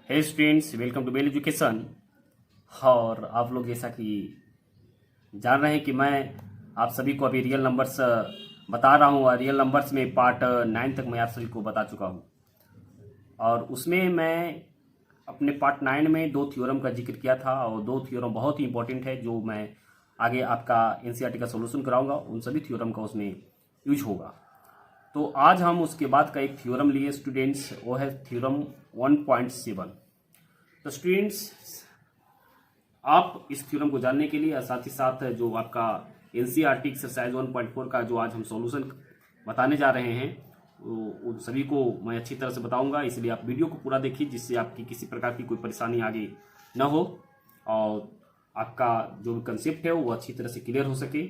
Hey students, welcome to Bell education. और आप लोग जैसा कि जान रहे हैं कि मैं आप सभी को अभी रियल नंबर्स बता रहा हूँ और रियल नंबर्स में पार्ट 9 तक मैं आप सभी को बता चुका हूँ। और उसमें मैं अपने पार्ट 9 में 2 थ्योरम का जिक्र किया था और 2 थ्योरम बहुत ही इंपॉर्टेंट है जो मैं आगे आपका एनसीईआरटी का सोल्यूशन कराऊंगा। उन सभी थ्योरम का उसमें यूज होगा। तो आज हम उसके बाद का एक थ्योरम लिए स्टूडेंट्स, वो है थ्योरम 1.7। तो स्टूडेंट्स, आप इस थ्योरम को जानने के लिए और साथ ही साथ जो आपका एनसीईआरटी एक्सरसाइज 1.4 का जो आज हम सॉल्यूशन बताने जा रहे हैं उन सभी को मैं अच्छी तरह से बताऊंगा। इसलिए आप वीडियो को पूरा देखिए जिससे आपकी किसी प्रकार की कोई परेशानी आगे न हो और आपका जो भी कंसेप्ट है वो अच्छी तरह से क्लियर हो सके।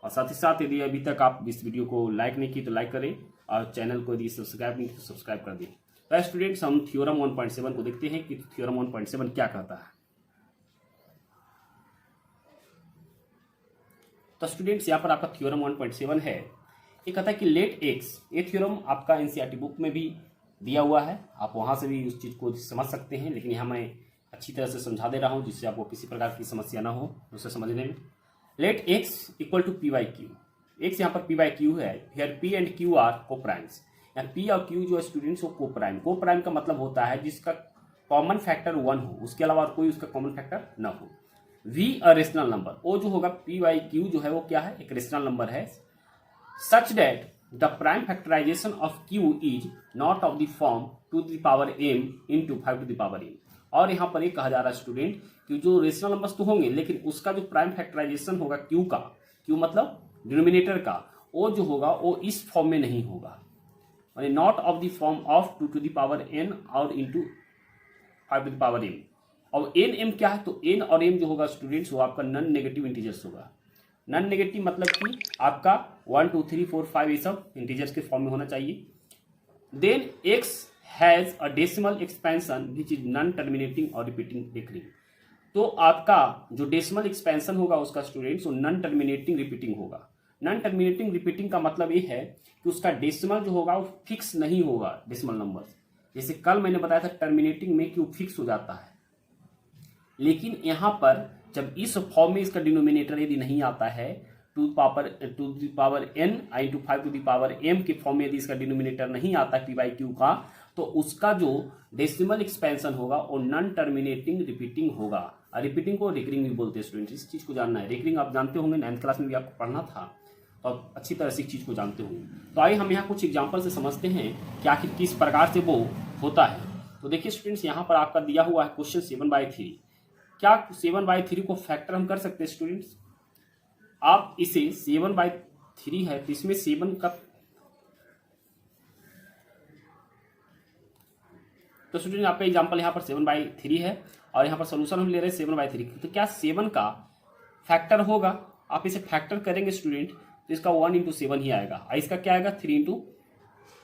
और साथ ही साथ यदि अभी तक आप इस वीडियो को लाइक नहीं की तो लाइक करें और चैनल को यदि सब्सक्राइब नहीं की तो सब्सक्राइब कर दें। तो स्टूडेंट्स, हम थ्योरम 1.7 को देखते हैं कि थ्योरम 1.7 क्या कहता है। तो स्टूडेंट्स, यहाँ पर आपका थ्योरम 1.7 है। ये कहता है कि लेट एक्स, ये थ्योरम आपका एनसीईआरटी बुक में भी दिया हुआ है, आप वहां से भी उस चीज को समझ सकते हैं, लेकिन यहाँ मैं अच्छी तरह से समझा दे रहा हूँ जिससे आपको किसी प्रकार की समस्या ना हो उसे समझने में। Let x equal to p by q, x यहाँ पर पी बाई क्यू है। Here p and q are coprimes. यहाँ पी और क्यू जो है स्टूडेंट्स वो कोप्राइम। कोप्राइम का मतलब होता है जिसका कॉमन फैक्टर 1 हो, उसके अलावा और कोई उसका कॉमन फैक्टर न हो। वी अ रेशनल नंबर, वो जो होगा पी बाई क्यू जो है वो क्या है, एक रेशनल नंबर है। Such that the prime factorisation of Q is not of the form two the power m into 5 to the power m। और यहाँ पर ये कहा जा रहा है स्टूडेंट कि जो रेशनल नंबर्स तो होंगे लेकिन उसका जो प्राइम फैक्टराइजेशन होगा क्यू का, क्यू मतलब डिनोमिनेटर का, वो जो होगा वो इस फॉर्म में नहीं होगा, not of the form of 2 to the power n और into 5 to the power m। और एन एम क्या है, तो एन और एम जो होगा स्टूडेंट्स वो आपका नॉन नेगेटिव इंटीजर्स होगा। नॉन नेगेटिव मतलब कि आपका 1 2 3 4 5 ये सब इंटीजर्स के फॉर्म में होना चाहिए। Then x has a decimal expansion which is non terminating और रिपीटिंग रिकरिंग। तो आपका जो डेसिमल एक्सपेंशन होगा उसका स्टूडेंट्स वो नॉन टर्मिनेटिंग रिपीटिंग होगा। नॉन टर्मिनेटिंग रिपीटिंग का मतलब ये है कि उसका डेसिमल जो होगा वो फिक्स नहीं होगा। डेसिमल नंबर जैसे कल मैंने बताया था टर्मिनेटिंग में कि वो फिक्स हो जाता है, लेकिन यहां पर जब इस फॉर्म में इसका डिनोमिनेटर यदि नहीं आता है टू द पावर n आई टू 5 टू द पावर m के फॉर्म में यदि इसका डिनोमिनेटर नहीं आता पी बाई क्यू का, तो उसका जो डेसिमल एक्सपेंशन होगा वो नॉन टर्मिनेटिंग रिपीटिंग होगा। और रिपीटिंग को रिकरिंग भी बोलते हैं स्टूडेंट, इस चीज को जानना है। रिकरिंग आप जानते होंगे, 9th क्लास में भी आपको पढ़ना था, तो आप अच्छी तरह से इस चीज को जानते होंगे। तो आइए हम यहाँ कुछ एग्जाम्पल से समझते हैं कि आखिर किस प्रकार से वो होता है। तो देखिए स्टूडेंट्स, यहाँ पर आपका दिया हुआ है क्वेश्चन 7/3। क्या 7/3 को फैक्टर हम कर सकते हैं स्टूडेंट्स? आप इसे 7/3 है तो इसमें 7 का, तो स्टूडेंट आपका एग्जांपल यहाँ पर 7/3 है और यहाँ पर सोल्यूशन हम ले रहे हैं 7/3। तो क्या 7 का फैक्टर होगा? आप इसे फैक्टर करेंगे स्टूडेंट तो इसका 1 इंटू 7 ही आएगा और इसका क्या आएगा 3 इंटू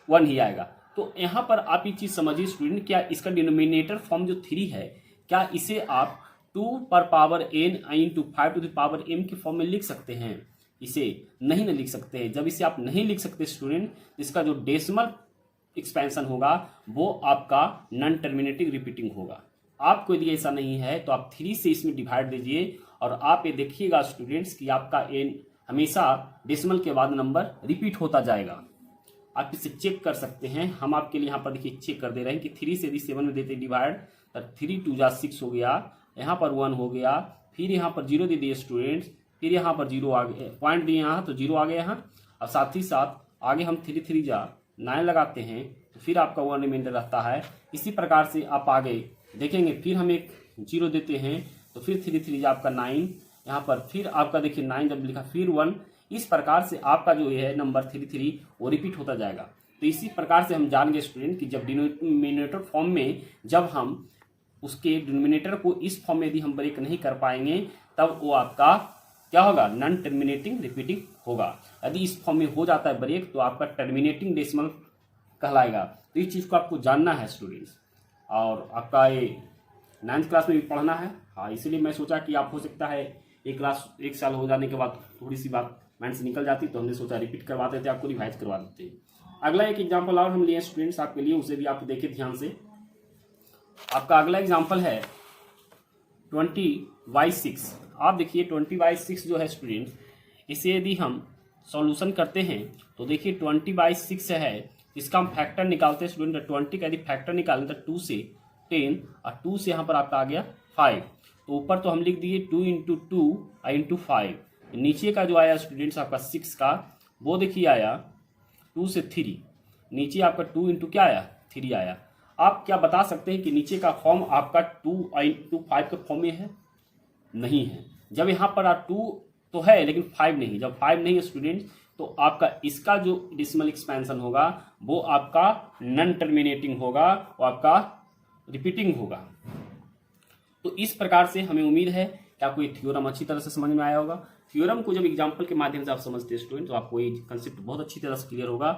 1 ही आएगा। तो यहाँ पर आप ये चीज समझिए स्टूडेंट, क्या इसका डिनोमिनेटर फॉर्म जो 3 है, क्या इसे आप 2 पर power n into 5 to the power m के फॉर्म में लिख सकते हैं? इसे नहीं लिख सकते हैं। जब इसे आप नहीं लिख सकते स्टूडेंट, इसका जो डेसिमल एक्सपेंशन होगा वो आपका नॉन टर्मिनेटिंग रिपीटिंग होगा। आपको यदि ऐसा नहीं है तो आप 3 से इसमें डिवाइड दीजिए और आप ये देखिएगा स्टूडेंट्स कि आपका n हमेशा डेसिमल के बाद नंबर रिपीट होता जाएगा। आप इसे चेक कर सकते हैं। हम आपके लिए यहाँ पर देखिए चेक कर दे रहे हैं कि 3 से यदि 7 में देते डिवाइड तो 3 2 जा 6 हो गया, यहाँ पर 1 हो गया, फिर यहाँ पर 0 दे दिए स्टूडेंट्स, फिर यहाँ पर 0 आ गए, पॉइंट दिए यहाँ तो 0 आ गया यहाँ। और साथ ही साथ आगे हम 3 3 जा 9 लगाते हैं तो फिर आपका 1 रिमाइंडर रहता है। इसी प्रकार से आप आगे देखेंगे, फिर हम एक 0 देते हैं तो फिर 3 3 जा आपका 9, यहाँ पर फिर आपका देखिए 9 जब लिखा फिर 1। इस प्रकार से आपका जो है नंबर 3 3 वो रिपीट होता जाएगा। तो इसी प्रकार से हम जान गए स्टूडेंट कि जब डिनोमिनेटर फॉर्म में जब हम उसके डिनोमिनेटर को इस फॉर्म में यदि हम ब्रेक नहीं कर पाएंगे तब वो आपका क्या होगा, नॉन टर्मिनेटिंग रिपीटिंग होगा। यदि इस फॉर्म में हो जाता है ब्रेक तो आपका टर्मिनेटिंग डेसिमल कहलाएगा। तो इस चीज को आपको जानना है स्टूडेंट्स, और आपका ये 9th क्लास में भी पढ़ना है। हाँ, इसलिए मैं सोचा कि आप हो सकता है एक साल हो जाने के बाद थोड़ी सी बात माइंड से निकल जाती, तो हमने सोचा रिपीट करवा देते, आपको रिवाइज करवा देते हैं। अगला एक एग्जाम्पल और हम लिए स्टूडेंट्स आपके लिए, उसे भी आप देखिए ध्यान से। आपका अगला एग्जाम्पल है 20/6। आप देखिए 20/6 जो है स्टूडेंट, इसे यदि हम सॉल्यूशन करते हैं तो देखिए 20/6 है, इसका हम फैक्टर निकालते हैं स्टूडेंट। 20 का यदि फैक्टर निकालें तो 2 से 10 और 2 से यहाँ पर आपका आ गया 5। तो ऊपर तो हम लिख दिए 2 × 2 × 5। नीचे का जो आया स्टूडेंट्स आपका 6 का, वो देखिए आया 2 से 3। नीचे आपका 2 × क्या आया 3 आया। आप क्या बता सकते हैं कि नीचे का फॉर्म आपका 2 × 5 के फॉर्म में है? नहीं है। जब यहाँ पर 2 तो है लेकिन 5 नहीं। जब 5 नहीं है स्टूडेंट तो आपका इसका जो डेसिमल एक्सपेंशन होगा वो आपका नॉन टर्मिनेटिंग होगा, वो आपका रिपीटिंग होगा। तो इस प्रकार से हमें उम्मीद है कि आपको ये थ्योरम अच्छी तरह से समझ में आया होगा। थ्योरम को जब एग्जाम्पल के माध्यम से आप समझते हैं स्टूडेंट तो आपको ये कंसेप्ट बहुत अच्छी तरह से क्लियर होगा।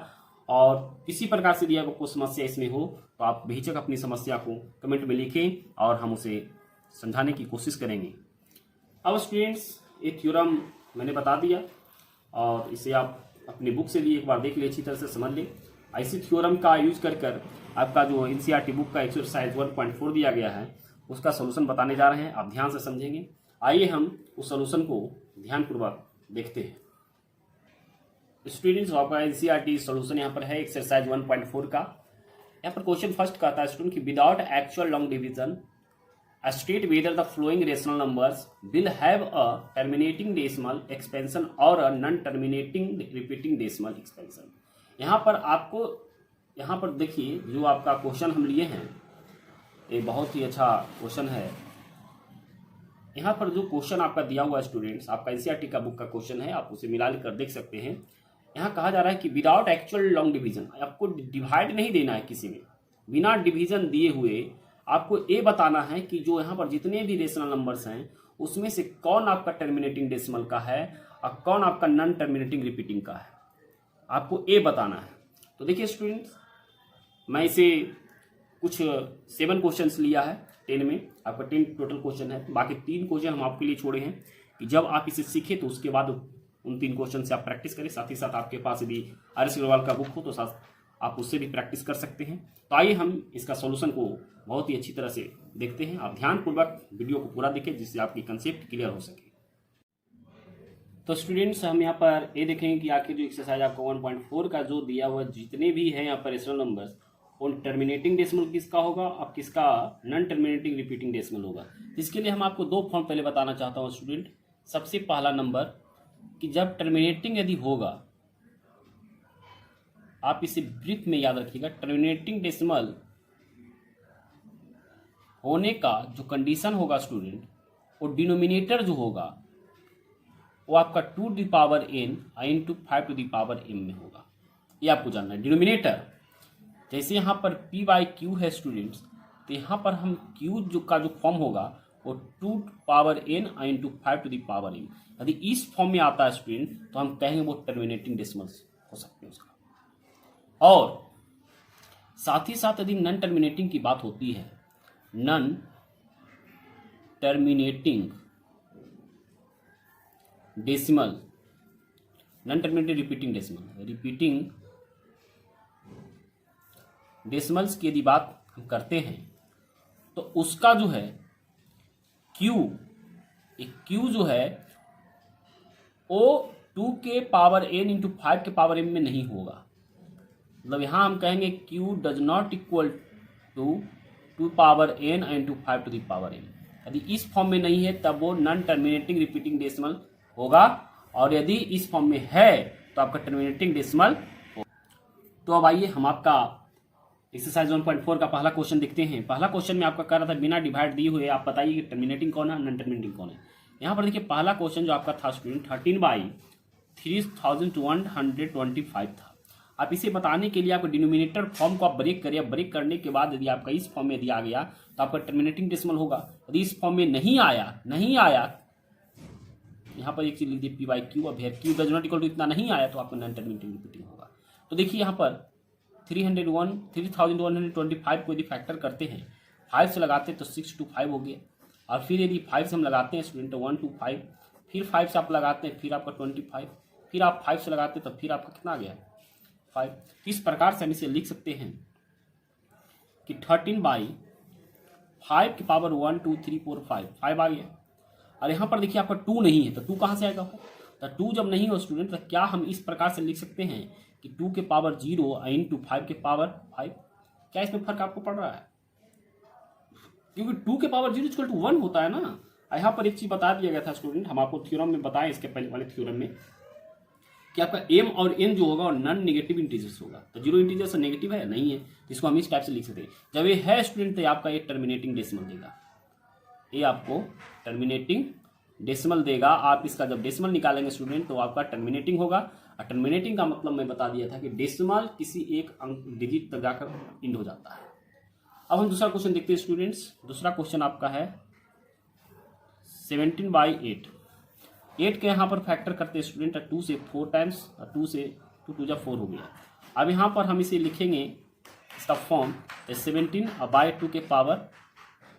और किसी प्रकार से यदि आपको कोई समस्या इसमें हो तो आप बेहिचक अपनी समस्या को कमेंट में लिखें और हम उसे समझाने की कोशिश करेंगे। अब स्टूडेंट्स ये थ्योरम मैंने बता दिया और इसे आप अपनी बुक से भी एक बार देख ले, अच्छी तरह से समझ लें। ऐसी थ्योरम का यूज कर आपका जो एनसीईआरटी बुक का एक्सरसाइज 1.4 दिया गया है उसका सोल्यूशन बताने जा रहे हैं। आप ध्यान से समझेंगे। आइए हम उस सोल्यूशन को ध्यानपूर्वक देखते हैं। स्टूडेंट्स आपका एनसीईआरटी सोल्यूशन यहाँ पर है एक्सरसाइज 1.4 का। यहाँ पर क्वेश्चन फर्स्ट कहता है स्टूडेंट कि without actual long division state whether the following rational numbers will have a terminating decimal expansion or a non-terminating repeating decimal expansion। यहाँ पर देखिए जो आपका क्वेश्चन हम लिए हैं ये बहुत ही अच्छा क्वेश्चन है। यहाँ पर जो क्वेश्चन आपका दिया हुआ है स्टूडेंट्स, आपका एनसीईआरटी का बुक का क्वेश्चन है, आप उसे मिला कर देख सकते हैं। यहाँ कहा जा रहा है कि विदाउट एक्चुअल लॉन्ग डिवीजन, आपको डिवाइड नहीं देना है किसी में, बिना डिवीजन दिए हुए आपको ये बताना है कि जो यहाँ पर जितने भी रेशनल नंबर्स हैं उसमें से कौन आपका टर्मिनेटिंग डेसिमल का है और कौन आपका नॉन टर्मिनेटिंग रिपीटिंग का है, आपको ये बताना है। तो देखिए स्टूडेंट्स, मैं इसे कुछ 7 क्वेश्चंस लिया है 10 में, आपका 10 टोटल क्वेश्चन है। बाकी 3 क्वेश्चन हम आपके लिए छोड़े हैं कि जब आप इसे सीखें तो उसके बाद उन 3 क्वेश्चन से आप प्रैक्टिस करें। साथ ही साथ आपके पास यदि आर.एस. अग्रवाल का बुक हो तो साथ आप उससे भी प्रैक्टिस कर सकते हैं। तो आइए हम इसका सॉल्यूशन को बहुत ही अच्छी तरह से देखते हैं। आप ध्यानपूर्वक वीडियो को पूरा देखें जिससे आपकी कंसेप्ट क्लियर हो सके। तो स्टूडेंट्स हम यहाँ पर ये देखेंगे कि आखिर जो एक्सरसाइज आपका 1.4 का जो दिया हुआ जितने भी हैं यहाँ पर रेशनल नंबर्स, उन टर्मिनेटिंग डेसिमल किसका होगा और किसका नॉन टर्मिनेटिंग रिपीटिंग डेसिमल होगा। इसके लिए हम आपको 2 फॉर्म पहले बताना चाहता हूँ स्टूडेंट। सबसे पहला नंबर कि जब टर्मिनेटिंग यदि होगा, आप इसे ब्रीफ में याद रखिएगा, टर्मिनेटिंग डेसिमल होने का जो कंडीशन होगा स्टूडेंट, वो डिनोमिनेटर जो होगा वो आपका 2n × 5m में होगा। ये आपको जानना है। डिनोमिनेटर जैसे यहाँ पर p/q है स्टूडेंट्स, तो यहाँ पर हम q का जो फॉर्म होगा वो 2n × 5m। यदि इस फॉर्म में आता है स्टूडेंट तो हम कहेंगे वो टर्मिनेटिंग डेसिमल्स हो सकते हैं उसका। और साथ ही साथ यदि नॉन टर्मिनेटिंग की बात होती है, non terminating decimal, non terminating repeating decimals की यदि बात हम करते हैं तो उसका जो है Q जो है वो 2n × 5m में नहीं होगा। मतलब यहाँ हम कहेंगे Q does not equal to 2n × 5m। यदि इस फॉर्म में नहीं है तब वो नॉन टर्मिनेटिंग रिपीटिंग डेसिमल होगा, और यदि इस फॉर्म में है तो आपका टर्मिनेटिंग डेसिमल होगा। तो अब आइए हम आपका एक्सरसाइज 1.4 का पहला क्वेश्चन देखते हैं। पहला क्वेश्चन में आपका कह रहा था बिना डिवाइड दिए हुए आप बताइए कि टर्मिनेटिंग कौन है, नॉन टर्मिनेटिंग कौन है। यहाँ पर देखिए पहला क्वेश्चन जो आपका था स्टूडेंट 13/3125 था। आप इसे बताने के लिए आपको डिनोमिनेटर फॉर्म को आप ब्रेक करिए। ब्रेक करने के बाद यदि आपका इस फॉर्म में यदि आ गया तो आपका टर्मिनेटिंग डेसिमल होगा। यदि इस फॉर्म में नहीं आया यहाँ पर एक चीज लिख दी p/q, अब q does not equal to इतना नहीं आया तो आपका नॉन टर्मिनेटिंग रिपीटिंग होगा। तो देखिए यहाँ पर 3125 को यदि फैक्टर करते हैं, 5 से लगाते हैं तो 6 to 5 हो गया, और फिर यदि 5 से हम लगाते हैं स्टूडेंट 1 to 5, फिर 5 से आप लगाते हैं फिर आपका 25, फिर आप 5 से लगाते हैं तो फिर आपका कितना आ गया 5। इस प्रकार से हम इसे लिख सकते हैं कि 13/3125 5 की पावर 1 2 3 4 5 आ गया। और यहाँ पर देखिए आपका 2 नहीं है, तो 2 कहाँ से आएगा? तो 2 जब नहीं हो स्टूडेंट, तो क्या हम इस प्रकार से लिख सकते हैं कि 2 के पावर 0 इंटू 5 के पावर 5? क्या इसमें फर्क आपको पड़ रहा है? क्योंकि 2 के पावर 0 इक्वल टू 1 होता है ना। यहाँ पर एक चीज बता दिया गया था स्टूडेंट, हम आपको थ्योरम में बताएं, इसके पहले वाले थ्योरम में, कि आपका m और n जो होगा नॉन नेगेटिव इंटीजर्स होगा। तो जीरो इंटीजर्स नेगेटिव है नहीं है, इसको हम इस टाइप से लिख सकते हैं। जब ये है स्टूडेंट, तो आपका ये टर्मिनेटिंग डेसिमल देगा, ये आपको टर्मिनेटिंग डेसिमल देगा। आप इसका जब डेसिमल निकालेंगे स्टूडेंट, तो आपका टर्मिनेटिंग होगा। और टर्मिनेटिंग का मतलब मैं बता दिया था कि डेसिमल किसी एक अंक डिजिट तक जाकर इंड हो जाता है। अब हम दूसरा क्वेश्चन देखते हैं स्टूडेंट्स। दूसरा क्वेश्चन आपका है 17/8। 8 के यहाँ पर फैक्टर करते हैं स्टूडेंट, 2 से 4 टाइम्स, और 2 से 2 2 4 हो गया। अब यहाँ पर हम इसे लिखेंगे इसका फॉर्म 17/2 के पावर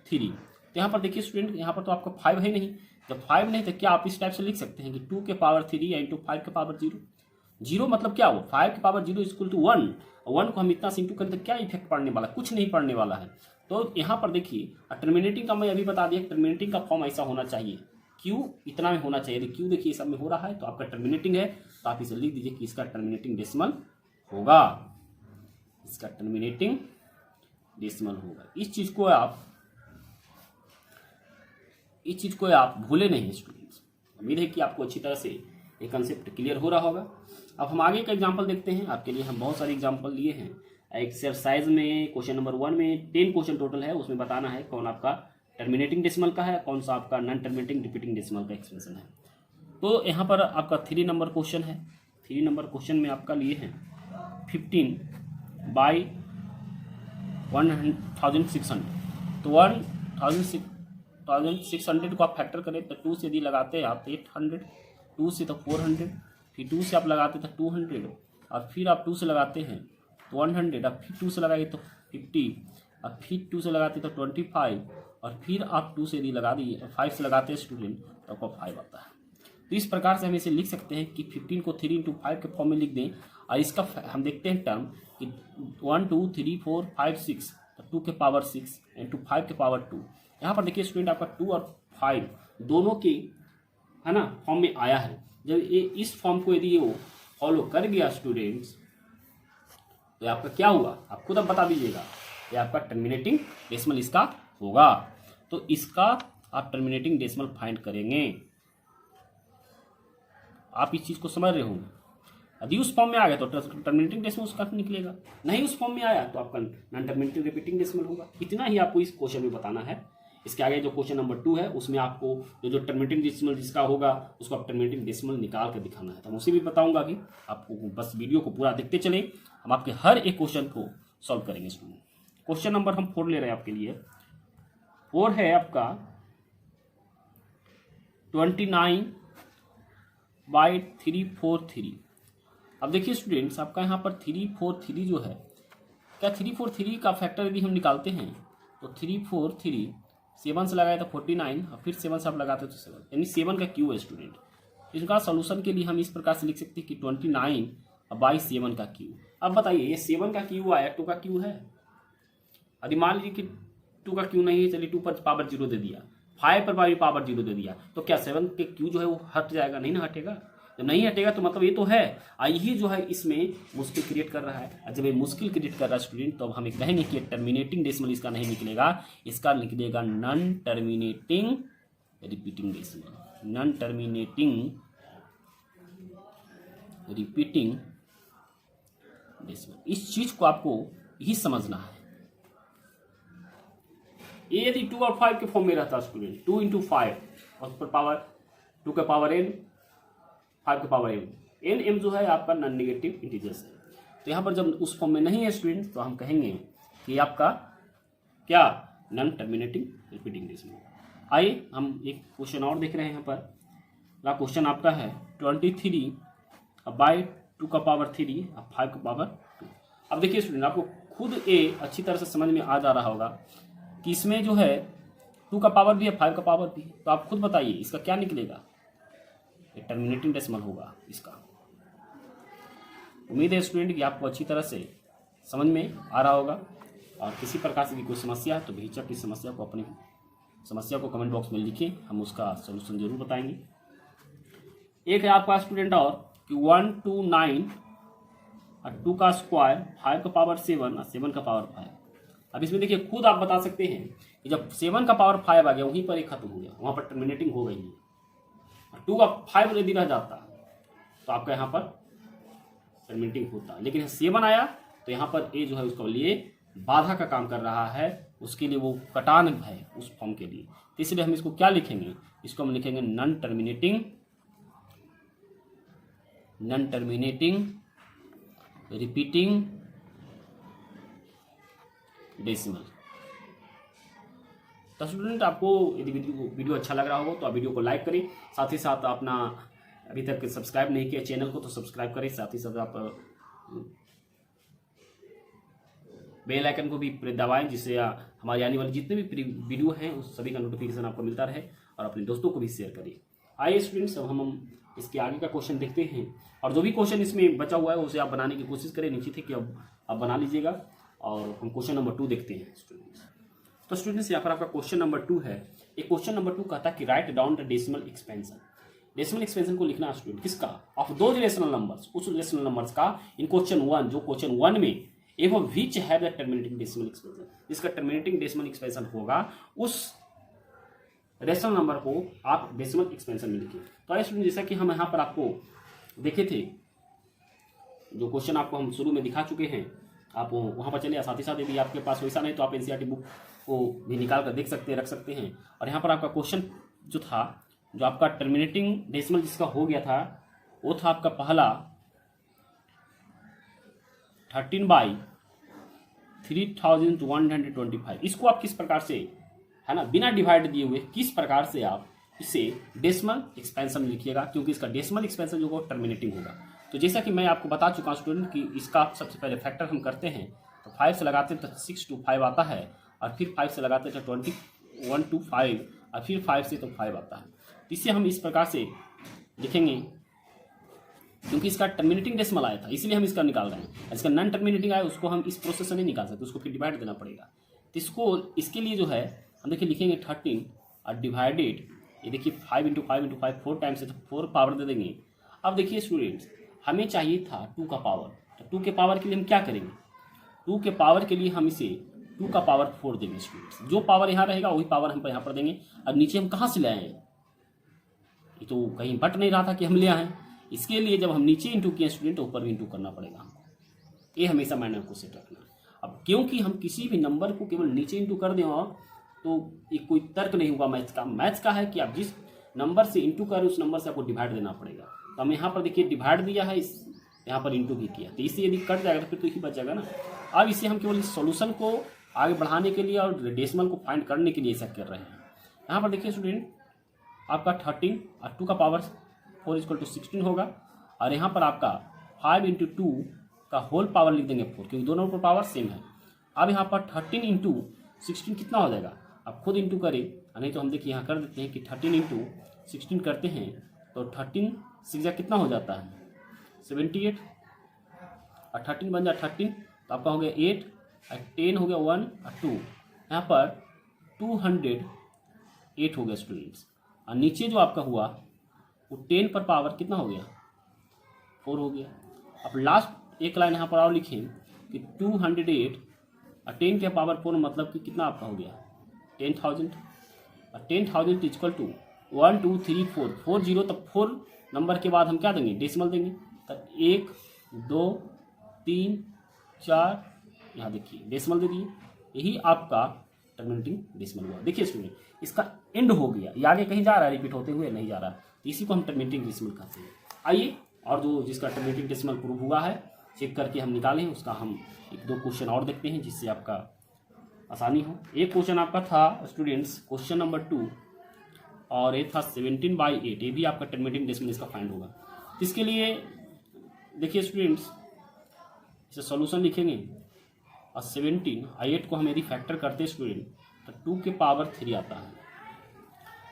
3। तो यहाँ पर देखिए स्टूडेंट, यहाँ पर तो आपका 5 है नहीं, जब 5 नहीं तो क्या आप इस टाइप से लिख सकते हैं कि 2 के पावर 3 इंटू 5 के पावर 0। 0 मतलब क्या हो? 5 के पावर 0 इक्वल टू 1। 1 को हम इतना से इंटू करें तो क्या इफेक्ट पड़ने वाला? कुछ नहीं पड़ने वाला है। तो यहाँ पर देखिए टर्मिनेटिंग का मैं अभी बता दिया, टर्मिनेटिंग का फॉर्म ऐसा होना चाहिए, क्यू इतना में होना चाहिए। क्यू देखिए सब में हो रहा है, तो आपका टर्मिनेटिंग है, तो आप इसे लिख दीजिए कि इसका टर्मिनेटिंग डेसिमल होगा, इसका टर्मिनेटिंग डेसिमल होगा। इस चीज को आप भूले नहीं स्टूडेंट्स। उम्मीद है कि आपको अच्छी तरह से ये कंसेप्ट क्लियर हो रहा होगा। अब हम आगे का एग्जांपल देखते हैं। आपके लिए हम बहुत सारे एग्जांपल लिए हैं। एक्सरसाइज में क्वेश्चन नंबर 1 में 10 क्वेश्चन टोटल है, उसमें बताना है कौन आपका टर्मिनेटिंग डेसिमल का है, कौन सा आपका नॉन टर्मिनेटिंग रिपीटिंग डेसिमल का एक्सप्रेशन है। तो यहाँ पर आपका 3 नंबर क्वेश्चन है। 3 नंबर क्वेश्चन में आपका लिए हैं 15/1600। तो 1600 को आप फैक्टर करें तो 2 से यदि लगाते हैं आप 800, 2 से तो 400, फिर 2 से आप लगाते तो 200, और फिर आप 2 से लगाते हैं तो 100, अब फिर 2 से लगाइए तो 50, अब फिर 2 से लगाते तो 25, और फिर आप 2 से यदि लगा दिए 5 से लगाते हैं स्टूडेंट तो आपको 5 आता है। तो इस प्रकार से हम इसे लिख सकते हैं कि 15 को 3 इंटू 5 के फॉर्म में लिख दें, और इसका हम देखते हैं टर्म कि 1 2 3 4 5 6, तो 2 के पावर 6 इंटू 5 के पावर 2। यहाँ पर देखिए स्टूडेंट आपका 2 और 5 दोनों के है ना फॉर्म में आया है। जब ये इस फॉर्म को यदि वो फॉलो कर गया स्टूडेंट्स, तो आपका क्या हुआ आप खुद अब बता दीजिएगा। ये आपका टर्मिनेटिंग डेसिमल इसका होगा। तो इसका आप टर्मिनेटिंग डेसिमल फाइंड करेंगे। आप इस चीज को समझ रहे होंगे। यदि उस फॉर्म में आ गया तो टर्मिनेटिंग डेसिमल उसका निकलेगा, नहीं उस फॉर्म में आया तो आपका नॉन टर्मिनेटिंग रिपीटिंग डेसिमल होगा। इतना ही आपको इस क्वेश्चन में बताना है। इसके आगे जो क्वेश्चन नंबर 2 है उसमें आपको जो टर्मिनेटिंग डेसिमल जिसका होगा उसको आप टर्मिनेटिंग डेसिमल निकाल कर दिखाना है। तो मैं उसे भी बताऊंगा कि आपको बस वीडियो को पूरा देखते चले, हम आपके हर एक क्वेश्चन को सॉल्व करेंगे स्टूडेंट। क्वेश्चन नंबर हम 4 ले रहे हैं आपके लिए। 4 है आपका 29/343। अब देखिए स्टूडेंट्स आपका यहाँ पर 343 जो है, क्या 343 का फैक्टर यदि हम निकालते हैं तो 343 7 से लगाए तो 49, और फिर 7 से आप लगाते हो तो 7, यानी 7 का क्यू है स्टूडेंट। इसका सोल्यूशन के लिए हम इस प्रकार से लिख सकते हैं कि 29/7 का क्यू। अब बताइए ये 7 का क्यू आया, 2 का क्यू है। यदि मान लीजिए कि 2 का क्यू नहीं है, चलिए 2 पर पावर 0 दे दिया, 5 पर भी पावर 0 दे दिया, तो क्या 7 के क्यू जो है वो हट जाएगा? नहीं ना हटेगा। जब नहीं हटेगा तो मतलब ये तो है यही जो है इसमें मुश्किल क्रिएट कर रहा है। और जब ये मुश्किल क्रिएट कर रहा है स्टूडेंट, तो अब हमें कहेंगे कि टर्मिनेटिंग डेसिमल इसका नहीं निकलेगा, इसका निकलेगा non terminating repeating decimal. Non terminating repeating decimal, इस चीज को आपको यही समझना है। ये यदि 2 और 5 के फॉर्म में रहता स्टूडेंट, 2 इंटू 5 और पर पावर 2 के पावर n, 5 के पावर m, n m जो है आपका नॉन नेगेटिव इंटीजर्स है। तो यहाँ पर जब उस फॉर्म में नहीं है स्टूडेंट, तो हम कहेंगे कि आपका क्या नॉन टर्मिनेटिंग रिपीटिंग डेसिमल। आइए हम एक क्वेश्चन और देख रहे हैं। यहाँ पर क्वेश्चन आपका है 23/2 का पावर 3 और 5 का पावर 2। अब देखिए स्टूडेंट आपको खुद ये अच्छी तरह से समझ में आ जा रहा होगा कि इसमें जो है 2 का पावर भी है, 5 का पावर भी है। तो आप खुद बताइए इसका क्या निकलेगा? ये टर्मिनेटिंग डेसिमल होगा इसका। उम्मीद है स्टूडेंट कि आपको अच्छी तरह से समझ में आ रहा होगा। और किसी प्रकार से भी कोई समस्या है तो बेहिचक की समस्या को अपनी समस्या को कमेंट बॉक्स में लिखें, हम उसका सोल्यूशन जरूर बताएंगे। एक है आपका स्टूडेंट और कि 1 2 9 और 2 का स्क्वायर 5 का पावर 7 और 7 का पावर 5। अब इसमें देखिए खुद आप बता सकते हैं कि जब 7 का पावर 5 आ गया वहीं पर एक खत्म हो गया, वहाँ पर टर्मिनेटिंग हो गई है। 2 का 5 यदि रह जाता तो आपका यहाँ पर टर्मिनेटिंग होता, लेकिन 7 आया तो यहाँ पर ए जो है उसके लिए बाधा का काम कर रहा है, उसके लिए वो कटान है उस फॉर्म के लिए। तो इसलिए हम इसको क्या लिखेंगे, इसको हम लिखेंगे नॉन टर्मिनेटिंग रिपीटिंग डेसिमल। तो स्टूडेंट आपको यदि वीडियो अच्छा लग रहा हो तो आप वीडियो को लाइक करें, साथ ही साथ अपना अभी तक सब्सक्राइब नहीं किया चैनल को तो सब्सक्राइब करें, साथ ही साथ आप बेल आइकन को भी दबाएं जिससे हमारी आने वाली जितने भी वीडियो हैं उस सभी का नोटिफिकेशन आपको मिलता रहे, और अपने दोस्तों को भी शेयर करिए। आइए स्टूडेंट्स अब हम इसके आगे का क्वेश्चन देखते हैं, और जो भी क्वेश्चन इसमें बचा हुआ है उसे आप बनाने की कोशिश करें, नीचे थे कि अब आप बना लीजिएगा। और हम क्वेश्चन नंबर 2 देखते हैं स्टूडेंट्स। तो स्टूडेंट्स यहाँ पर आपका क्वेश्चन नंबर 2 है। एक क्वेश्चन नंबर 2 कहता है कि write down the decimal expansion. Decimal expansion को लिखना स्टूडेंट किसका, ऑफ दो रेशनल नंबर्स, उस रेशनल नंबर्स का इन क्वेश्चन 1, जो क्वेश्चन 1 में एवं which have the terminating decimal expansion, इसका टर्मिनेटिंग डेसिमल एक्सपेंशन होगा उस रेशनल नंबर को आप डेसिमल एक्सपेंशन में लिखिए। तो स्टूडेंट जैसा कि हम यहाँ पर आपको देखे थे, जो क्वेश्चन आपको हम शुरू में दिखा चुके हैं, आप वहाँ पर चलिए। साथ ही साथ यदि आपके पास वैसा नहीं तो आप एनसीईआरटी बुक को भी निकाल कर देख सकते हैं, रख सकते हैं। और यहाँ पर आपका क्वेश्चन जो था, जो आपका टर्मिनेटिंग डेसिमल जिसका हो गया था, वो था आपका पहला 13/3125। इसको आप किस प्रकार से, है ना, बिना डिवाइड दिए हुए किस प्रकार से आप इसे डेसिमल एक्सपेंशन में लिखिएगा, क्योंकि इसका डेसिमल एक्सपेंशन जो हो टर्मिनेटिंग होगा। तो जैसा कि मैं आपको बता चुका हूँ स्टूडेंट कि इसका सबसे पहले फैक्टर हम करते हैं, तो 5 से लगाते हैं तो 6 to 5 आता है, और फिर 5 से लगाते हैं तो 21 to 5, और फिर 5 से तो 5 आता है। इसे हम इस प्रकार से लिखेंगे, क्योंकि इसका टर्मिनेटिंग डेसिमल आया था इसलिए हम इसका निकाल रहे हैं। इसका नॉन टर्मिनेटिंग आया उसको हम इस प्रोसेस से नहीं निकाल सकते, उसको फिर डिवाइड देना पड़ेगा। तो इसको इसके लिए जो है हम देखिए लिखेंगे 13 और डिवाइडेड, ये देखिए 5 × 5 × 5 4 टाइम्स है तो 4 पावर दे देंगे। अब देखिए स्टूडेंट्स हमें चाहिए था 2 का पावर, तो 2 के पावर के लिए हम क्या करेंगे, 2 के पावर के लिए हम इसे 2 का पावर 4 देंगे स्टूडेंट्स। जो पावर यहाँ रहेगा वही पावर हम यहाँ पर देंगे। अब नीचे हम कहाँ से ले आए, ये तो कहीं बट नहीं रहा था कि हम ले आए, इसके लिए जब हम नीचे इंटू किए स्टूडेंट तो ऊपर भी इंटू करना पड़ेगा हमको, ये हमेशा माइनर को सेट रखना। अब क्योंकि हम किसी भी नंबर को केवल नीचे इंटू कर दें और तो ये कोई तर्क नहीं हुआ मैथ्स का है कि आप जिस नंबर से इंटू करें उस नंबर से आपको डिवाइड देना पड़ेगा। तो हम यहाँ पर देखिए डिवाइड दिया है, इस यहाँ पर इंटू भी किया, तो इससे यदि कट जाएगा तो फिर तो ही बच जाएगा ना। अब इसे हम केवल इस सॉल्यूशन को आगे बढ़ाने के लिए और डेसिमल को फाइंड करने के लिए ऐसा कर रहे हैं। यहाँ पर देखिए स्टूडेंट आपका 13 और 2 का पावर 4 = 16 होगा, और यहाँ पर आपका 5 × 2 का होल पावर लिख देंगे 4, क्योंकि दोनों पर पावर सेम है। अब यहाँ पर 13 × 16 कितना हो जाएगा, आप खुद इंटू करें, नहीं तो हम देखिए यहाँ कर देते हैं कि 13 × 16 करते हैं तो 13 6 कितना हो जाता है 78, और 13 बन जाए 13 तो आपका हो गया 8, और 10 हो गया 1 और 2, यहाँ पर 208 हो गया स्टूडेंट्स। और नीचे जो आपका हुआ वो 10 पर पावर कितना हो गया 4 हो गया। अब लास्ट एक लाइन यहाँ पर और लिखें कि 208 और 10 के पावर 4 मतलब कि कितना आपका हो गया 10,000, और 10,000 = 1 2 3 4 4 0, तब 4 नंबर के बाद हम क्या देंगे डेसिमल देंगे, तब 1 2 3 4 यहाँ देखिए डेसिमल दे दिए, यही आपका टर्मिनेटिंग डेसिमल हुआ। देखिए स्टूडेंट इसका एंड हो गया, ये आगे कहीं जा रहा है, रिपीट होते हुए नहीं जा रहा, तो इसी को हम टर्मिनेटिंग डेसिमल कहते हैं। आइए और जो जिसका टर्मिनेटिंग डेसिमल प्रूव हुआ है चेक करके हम निकालें, उसका हम 1-2 क्वेश्चन और देखते हैं जिससे आपका आसानी हो। एक क्वेश्चन आपका था स्टूडेंट्स क्वेश्चन नंबर 2, और ये था 17/8, ये भी आपका टर्मिनेटिंग डेसिमल इसका फाइंड होगा। इसके लिए देखिए स्टूडेंट्स इसे सॉल्यूशन लिखेंगे, और 17 और 8 को हम यदि फैक्टर करते हैं स्टूडेंट तो 2 के पावर 3 आता है।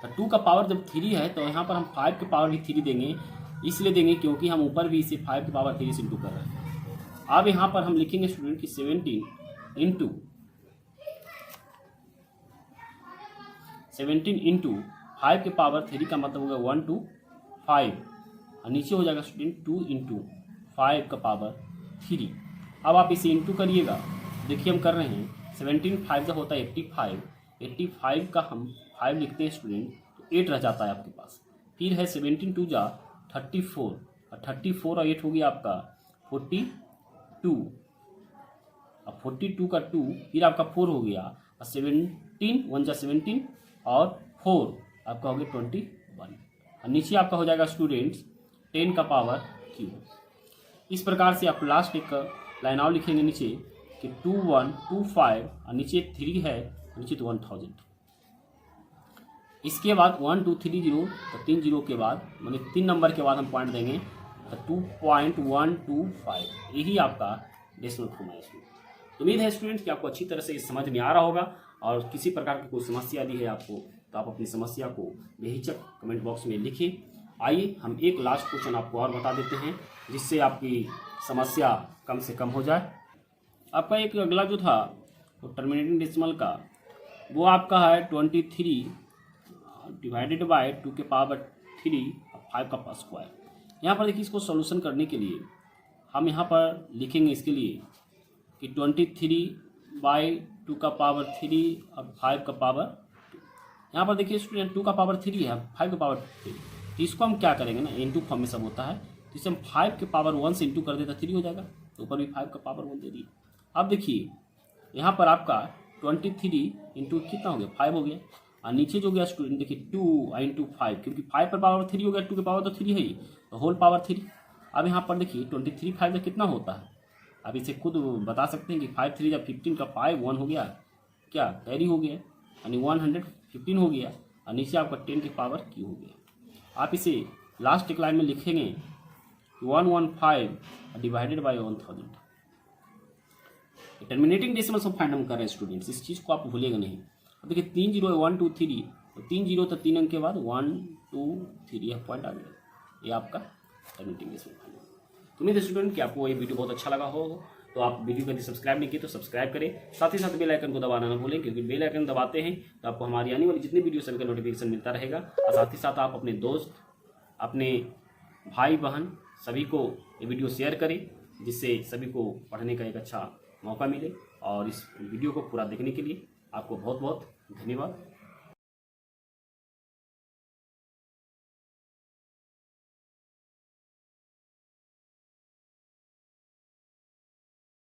तो 2 का पावर जब 3 है तो यहाँ पर हम 5 के पावर भी 3 देंगे, इसलिए देंगे क्योंकि हम ऊपर भी इसे 5 के पावर 3 से इंटू कर रहे हैं। अब यहाँ पर हम लिखेंगे स्टूडेंट कि 17 × 17 इंटू 5 के पावर 3 का मतलब होगा 1 to 5 और नीचे हो जाएगा स्टूडेंट 2 इंटू 5 का पावर 3। अब आप इसे इंटू करिएगा, देखिए हम कर रहे हैं 17 5 का होता है 85, 85 का हम 5 लिखते हैं स्टूडेंट तो 8 रह जाता है आपके पास। फिर है 17 2 जा 34 और 34 और 8 हो गया आपका 42। अब 42 का 2 फिर आपका 4 हो गया और 17 1 जा 17 और 4 आपका हो गया 21 और नीचे आपका हो जाएगा स्टूडेंट्स 10 का पावर क्यूब। इस प्रकार से आप लास्ट एक लाइन और लिखेंगे नीचे कि 2125 और नीचे 3 है नीचे तो 1000। इसके बाद 1 2 3 0 तो 3 0 के बाद माने 3 नंबर के बाद हम पॉइंट देंगे तो 2.125 यही आपका डेसिमल फॉर्म है। उम्मीद है स्टूडेंट कि आपको अच्छी तरह से समझ में आ रहा होगा और किसी प्रकार की कोई समस्या दी है आपको तो आप अपनी समस्या को बेहिचक कमेंट बॉक्स में लिखिए। आइए हम एक लास्ट क्वेश्चन आपको और बता देते हैं जिससे आपकी समस्या कम से कम हो जाए। आपका एक अगला जो था वो टर्मिनेटिंग डेसिमल का वो आपका है 23 डिवाइडेड बाय 2 के पावर 3 और 5 का स्क्वायर। यहाँ पर देखिए इसको सॉल्यूशन करने के लिए हम यहाँ पर लिखेंगे इसके लिए कि 23 बाई 2 का पावर 3 और 5 का पावर 2। यहाँ पर देखिए स्टूडेंट 2 का पावर 3 है 5 का पावर 3 तो इसको हम क्या करेंगे ना इंटू फॉर्म में सब होता है तो इसे हम 5 के पावर 1 से इंटू कर देता 3 हो जाएगा तो ऊपर भी 5 का पावर 1 दे दिए। अब देखिए यहाँ पर आपका 23 इंटू कितना हो गया 5 हो गया और नीचे जो गया स्टूडेंट देखिए 2 इंटू 5 क्योंकि 5 पर पावर 3 हो गया 2 के पावर तो 3 है ही तो होल पावर 3। अब यहाँ पर देखिए 23 5 का कितना होता है अब इसे खुद बता सकते हैं कि 5 3 जब 15 का 5 1 हो गया क्या कैरी हो गया यानी 115 हो गया और नीचे आपका 10 की पावर क्यू हो गया। आप इसे लास्ट एक लाइन में लिखेंगे 115 डिवाइडेड बाई 1000। टर्मिनेटिंग डेसिमल सब फाइंड हम कर रहे हैं स्टूडेंट्स, इस चीज़ को आप भूलेगा नहीं। अब देखिए 3 0 1 2 3 तो 3 0 तो 3 अंक के बाद 1 2 3 यह पॉइंट आ गया, ये आपका टर्मिनेटिंग डेसिमल फाइंड। तो उम्मीद है स्टूडेंट कि आपको ये वीडियो बहुत अच्छा लगा हो तो आप वीडियो को यदि सब्सक्राइब नहीं किए तो सब्सक्राइब करें, साथ ही साथ बेल आइकन को दबाना ना भूलें क्योंकि बेल आइकन दबाते हैं तो आपको हमारी आने वाली जितनी वीडियो सभी का नोटिफिकेशन मिलता रहेगा। और साथ ही साथ आप अपने दोस्त अपने भाई बहन सभी को ये वीडियो शेयर करें जिससे सभी को पढ़ने का एक अच्छा मौका मिले। और इस वीडियो को पूरा देखने के लिए आपको बहुत बहुत धन्यवाद।